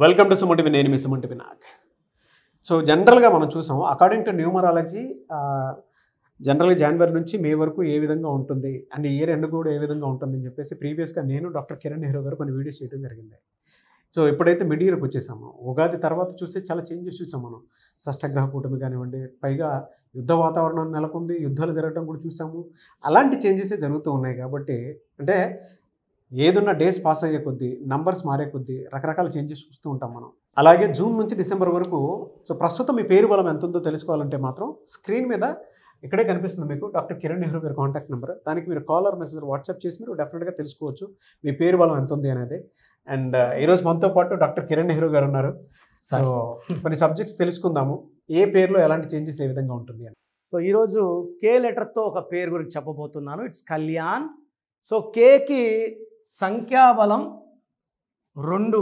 Welcome to Suman నేను మీ Suman Vinayak. So జనరల్గా మనం చూసాం అకార్డింగ్ టు న్యూమరాలజీ జనరల్గా జనవరి నుంచి మే వరకు ఏ విధంగా ఉంటుంది అండ్ ఇయర్ ఎండ్ కూడా ఏ విధంగా ఉంటుంది అని చెప్పేసి ప్రీవియస్గా నేను డాక్టర్ కిరణ్ నెహ్రూ గారు కొన్ని వీడియోస్ చేయడం జరిగింది. సో ఎప్పుడైతే మిడ్ ఇయర్కి వచ్చేసామో ఉగాది తర్వాత చూస్తే చాలా చేంజెస్ చూసాం మనం. షష్టగ్రహ కూటమి కానివ్వండి, పైగా యుద్ధ వాతావరణం నెలకొంది, యుద్ధాలు జరగడం కూడా చూసాము. అలాంటి చేంజెసే జరుగుతూ ఉన్నాయి. కాబట్టి అంటే ఏదున్న డేస్ పాస్ అయ్యే కొద్దీ, నంబర్స్ మారే కొద్దీ రకరకాల చేంజెస్ చూస్తూ ఉంటాం మనం. అలాగే జూన్ నుంచి డిసెంబర్ వరకు సో ప్రస్తుతం మీ పేరు బలం ఎంత ఉందో తెలుసుకోవాలంటే మాత్రం స్క్రీన్ మీద ఇక్కడే కనిపిస్తుంది మీకు డాక్టర్ కిరణ్ నెహ్రూ గారి కాంటాక్ట్ నెంబర్. దానికి మీరు కాల్ ఆర్ మెసేజ్ వాట్సాప్ చేసి మీరు డెఫినెట్గా తెలుసుకోవచ్చు మీ పేరు బలం ఎంత ఉంది అనేది. అండ్ ఈరోజు మనతో పాటు డాక్టర్ కిరణ్ నెహ్రూ గారు ఉన్నారు. సో కొన్ని సబ్జెక్ట్స్ తెలుసుకుందాము, ఏ పేరులో ఎలాంటి చేంజెస్ ఏ విధంగా ఉంటుంది అని. సో ఈరోజు కే లెటర్తో ఒక పేరు గురించి చెప్పబోతున్నాను. ఇట్స్ కళ్యాణ్. సో కేకి సంఖ్యాబలం 2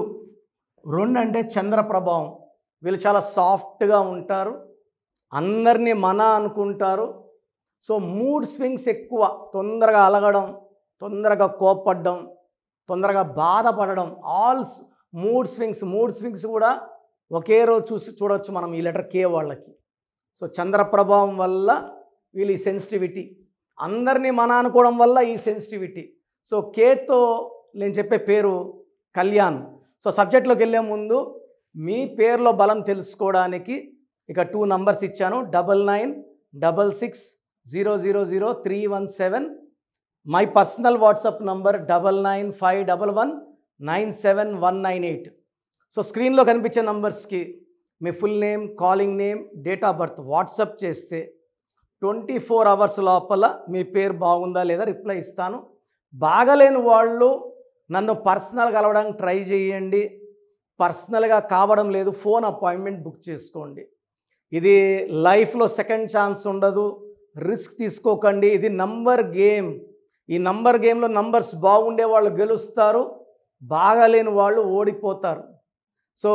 అంటే చంద్ర ప్రభావం. వీళ్ళు చాలా సాఫ్ట్గా ఉంటారు, అందరినీ మన అనుకుంటారు. సో మూడ్ స్వింగ్స్ ఎక్కువ, తొందరగా అలగడం, తొందరగా కోప్పడడం, తొందరగా బాధపడడం, ఆల్ మూడ్ స్వింగ్స్ కూడా ఒకే రోజు చూడవచ్చు మనం ఈ లెటర్ కే వాళ్ళకి. సో చంద్ర ప్రభావం వల్ల వీళ్ళు ఈ సెన్సిటివిటీ, అందరినీ మన అనుకోవడం వల్ల ఈ సెన్సిటివిటీ. సో కేతో నేను చెప్పే పేరు కళ్యాణ్. సో సబ్జెక్ట్లోకి వెళ్ళే ముందు మీ పేరులో బలం తెలుసుకోవడానికి ఇక 2 నంబర్స్ ఇచ్చాను. 9966000317. My personal WhatsApp number 9951197198. So స్క్రీన్లో కనిపించే నంబర్స్కి మీ full name, calling name, date of birth WhatsApp చేస్తే 24 అవర్స్ లోపల మీ పేరు బాగుందా లేదా రిప్లై ఇస్తాను. బాగలేని వాళ్ళు నన్ను పర్సనల్గా కలవడానికి ట్రై చేయండి. పర్సనల్గా కావడం లేదు, ఫోన్ అపాయింట్మెంట్ బుక్ చేసుకోండి. ఇది లైఫ్లో సెకండ్ ఛాన్స్ ఉండదు, రిస్క్ తీసుకోకండి. ఇది నంబర్ గేమ్. ఈ నంబర్ గేమ్లో నంబర్స్ బాగుండే వాళ్ళు గెలుస్తారు, బాగాలేని వాళ్ళు ఓడిపోతారు. So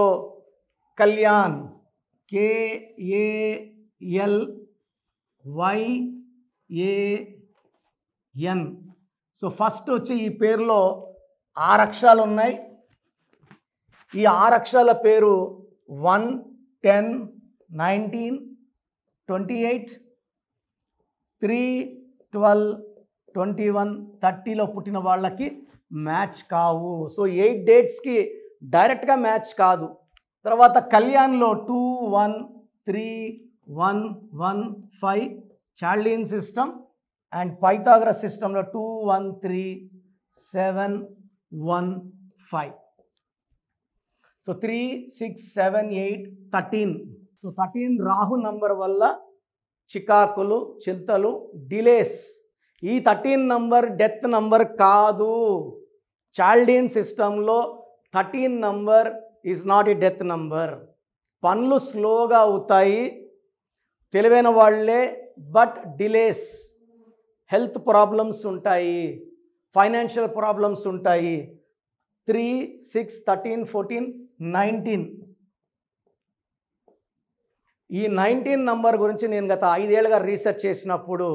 Kalyan KALYAN. So first వచ్చి ఈ పేరులో 6 అక్షరాలు ఉన్నాయి. ఈ 6 అక్షరాల పేరు 1, 10, 19, 28, 3, 12, 21, 30లో పుట్టిన వాళ్ళకి మ్యాచ్ కావు. సో 8 డేట్స్కి డైరెక్ట్గా మ్యాచ్ కాదు. తర్వాత కళ్యాణ్లో 2, 1, 3, 1, 1, 5 చార్లియన్ సిస్టమ్ అండ్ పైథాగరస్ సిస్టంలో 2, 1, 3, 7, 1, 5. సో 3, 6, 7, 8, 13. సో 13 రాహు నంబర్ వల్ల చికాకులు, చింతలు, డిలేస్. ఈ 13 నంబర్ డెత్ నంబర్ కాదు. చాల్డియన్ సిస్టంలో 13 number is not a death number. పనులు స్లోగా అవుతాయి, తెలివైన వాళ్ళే, బట్ డిలేస్, హెల్త్ ప్రాబ్లమ్స్ ఉంటాయి, ఫైనాన్షియల్ ప్రాబ్లమ్స్ ఉంటాయి. 3, 6, 13, 14, 19. ఈ 19 నంబర్ గురించి నేను గత 5 ఏళ్ళుగా రీసెర్చ్ చేసినప్పుడు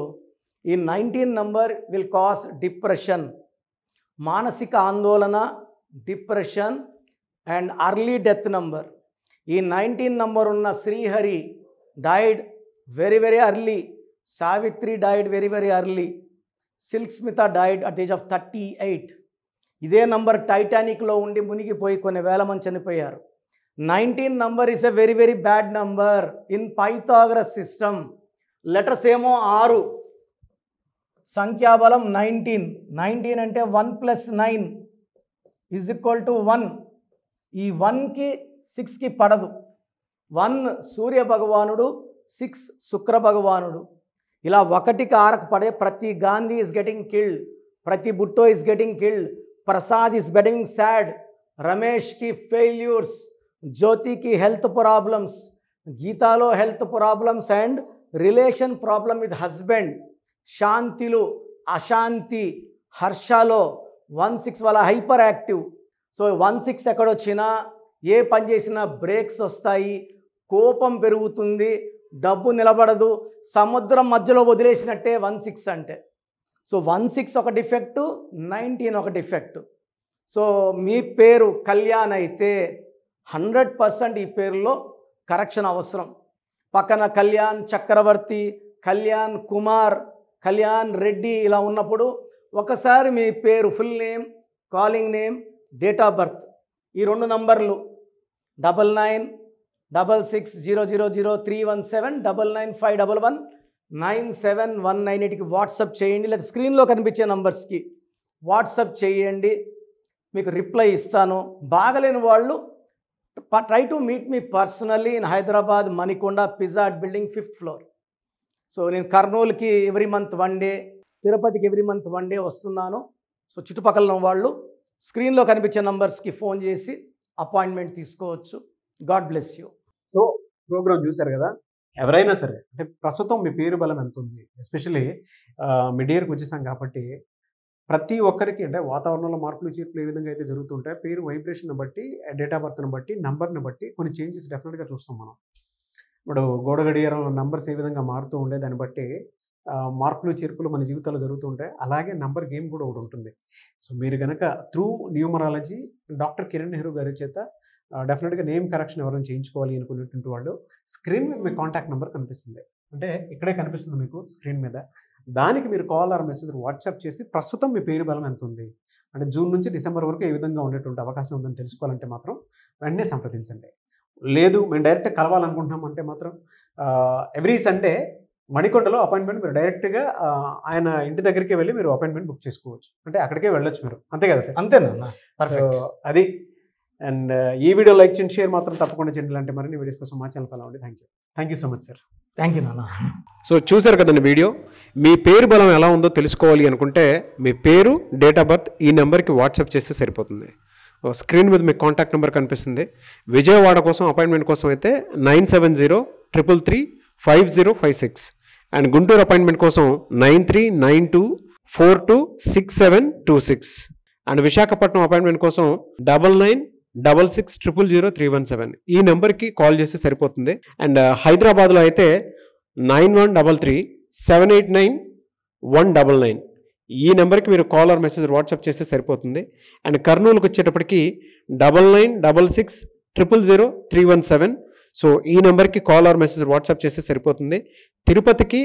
ఈ 19 నంబర్ విల్ కాజ్ డిప్రెషన్, మానసిక ఆందోళన, depression and early death number. ఈ 19 నంబర్ ఉన్న Srihari died very very early, Savitri died very very early, Silk Smitha died at age of 38. ఇదే నంబర్ టైటానిక్లో ఉండి మునిగిపోయి కొన్ని వేల మంది చనిపోయారు. 19 number is a very very bad number in Pythagoras system. Letters ఏమో 6, సంఖ్యాబలం 19. 19 అంటే 1 + 9 = 1. ఈ 1కి 6కి పడదు. 1 సూర్య భగవానుడు, 6 శుక్ర భగవానుడు. ఇలా 1కి 6కి పడే ప్రతి గాంధీ ఈజ్ గెటింగ్ కిల్డ్, ప్రతి Bhutto is getting killed, Prasad is getting sad, రమేష్కి ఫెయిల్యూర్స్, జ్యోతికి హెల్త్ ప్రాబ్లమ్స్, గీతాలో health problems and relation problem with husband, శాంతిలు అశాంతి, హర్షలో 1, 6 వాళ్ళ హైపర్ యాక్టివ్. సో 1, 6 ఎక్కడొచ్చినా ఏ పని చేసినా బ్రేక్స్ వస్తాయి, కోపం పెరుగుతుంది, డబ్బు నిలబడదు, సముద్రం మధ్యలో వదిలేసినట్టే 1, 6 అంటే. సో 1, 6 ఒక డిఫెక్టు, 19 ఒక డిఫెక్టు. సో మీ పేరు కళ్యాణ్ అయితే 100% ఈ పేరులో కరెక్షన్ అవసరం. పక్కన కళ్యాణ్ చక్రవర్తి, కళ్యాణ్ కుమార్, కళ్యాణ్ రెడ్డి ఇలా ఉన్నప్పుడు ఒకసారి మీ పేరు full name, calling name, date of birth ఈ 2 నంబర్లు 9966000317 9951119719 వాట్సాప్ చేయండి, లేదా స్క్రీన్లో కనిపించే నంబర్స్కి వాట్సాప్ చేయండి, మీకు రిప్లై ఇస్తాను. బాగలేని వాళ్ళు try to meet me personally in Hyderabad Manikonda Pizza Hut building 5th floor. So నేను కర్నూలుకి ఎవ్రీ మంత్ 1 డే, తిరుపతికి ఎవ్రీ మంత్ 1 డే వస్తున్నాను. సో చుట్టుపక్కల ఉన్న వాళ్ళు స్క్రీన్లో కనిపించే నంబర్స్కి ఫోన్ చేసి అపాయింట్మెంట్ తీసుకోవచ్చు. God bless you. So program చూశారు కదా, ఎవరైనా సరే అంటే ప్రస్తుతం మీ పేరు బలం ఎంత ఉంది, ఎస్పెషల్లీ మిడ్ ఇయర్కి వచ్చేసాం కాబట్టి ప్రతి ఒక్కరికి అంటే వాతావరణంలో మార్పులు చేర్పులు ఏ విధంగా అయితే జరుగుతుంటాయి, పేరు వైబ్రేషన్ బట్టి, డేట్ ఆఫ్ బర్త్ని బట్టి, నంబర్ని బట్టి కొన్ని చేంజెస్ డెఫినెట్గా చూస్తాం మనం. ఇప్పుడు గోడ గడియారంలో నంబర్స్ ఏ విధంగా మారుతూ ఉండే దాన్ని బట్టి మార్పులు చేర్పులు మన జీవితాల్లో జరుగుతూ ఉంటాయి. అలాగే నంబర్ గేమ్ కూడా ఒకటి ఉంటుంది. సో మీరు కనుక through numerology doctor Kiran Nehru గారి చేత డెఫినెట్గా నేమ్ కరెక్షన్ ఎవరైనా చేయించుకోవాలి అనుకునేటువంటి వాళ్ళు స్క్రీన్ మీద మీ కాంటాక్ట్ నెంబర్ కనిపిస్తుంది, అంటే ఇక్కడే కనిపిస్తుంది మీకు స్క్రీన్ మీద. దానికి మీరు కాల్ ఆర్ మెసేజ్ వాట్సాప్ చేసి ప్రస్తుతం మీ పేరు బలం ఎంత ఉంది, అంటే జూన్ నుంచి డిసెంబర్ వరకు ఏ విధంగా ఉండేటువంటి అవకాశం ఉందని తెలుసుకోవాలంటే మాత్రం వెంటనే సంప్రదించండి. లేదు మేము డైరెక్ట్ కలవాలనుకుంటున్నాం అంటే మాత్రం ఎవ్రీ సండే మణికొండలో అపాయింట్మెంట్ మీరు డైరెక్ట్గా ఆయన ఇంటి దగ్గరికి వెళ్ళి మీరు అపాయింట్మెంట్ బుక్ చేసుకోవచ్చు, అంటే అక్కడికే వెళ్ళొచ్చు మీరు, అంతే కదా సార్? అంతేనా? సో అది. అండ్ ఈ వీడియో లైక్ చేయండి, షేర్ మాత్రం తప్పకుండా చేయండి. ఇలాంటి మరిన్ని వీడియోస్ కోసం మా ఛానల్ ఫాలో అవ్వండి. Thank you so much sir. Thank you నాన్న. సో చూసారు కదండి వీడియో. మీ పేరు బలం ఎలా ఉందో తెలుసుకోవాలి అనుకుంటే మీ పేరు, డేట్ ఆఫ్ బర్త్ ఈ నెంబర్కి వాట్సాప్ చేస్తే సరిపోతుంది. స్క్రీన్ మీద మీకు కాంటాక్ట్ నెంబర్ కనిపిస్తుంది. విజయవాడ కోసం అపాయింట్మెంట్ కోసం అయితే 9703335056 అండ్ గుంటూరు అపాయింట్మెంట్ కోసం 9392426726 అండ్ విశాఖపట్నం అపాయింట్మెంట్ కోసం 9966000317 ఈ నెంబర్కి కాల్ చేస్తే సరిపోతుంది. అండ్ హైదరాబాద్లో అయితే 9133789199 ఈ నెంబర్కి మీరు కాల్ ఆర్ మెసేజ్ వాట్సాప్ చేస్తే సరిపోతుంది. అండ్ కర్నూలుకి వచ్చేటప్పటికి 9966000317 సో ఈ నెంబర్కి కాల్ ఆర్ మెసేజ్ వాట్సాప్ చేస్తే సరిపోతుంది. తిరుపతికి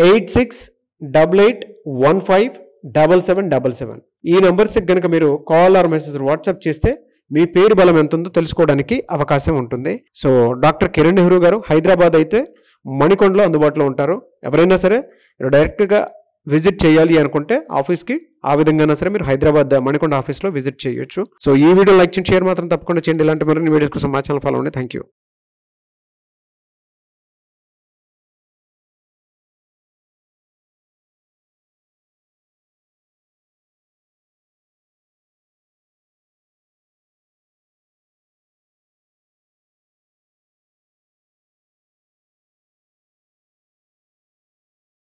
8688157777 ఈ నెంబర్స్కి కనుక మీరు కాల్ ఆర్ మెసేజ్ వాట్సాప్ చేస్తే మీ పేరు బలం ఎంత ఉందో తెలుసుకోవడానికి అవకాశం ఉంటుంది. సో డాక్టర్ కిరణ్ నెహ్రూ గారు హైదరాబాద్ అయితే మణికొండలో అందుబాటులో ఉంటారు. ఎవరైనా సరే మీరు డైరెక్ట్గా విజిట్ చేయాలి అనుకుంటే ఆఫీస్కి ఆ విధంగా సరే మీరు హైదరాబాద్ మణికొండ ఆఫీస్లో విజిట్ చేయొచ్చు. సో ఈ వీడియో లైక్ చేయండి, షేర్ మాత్రం తప్పకుండా చేయండి. ఇలాంటి మరిన్ని వీడియోస్ కోసం మా ఛానల్ ఫాలో అవ్వండి. Thank you.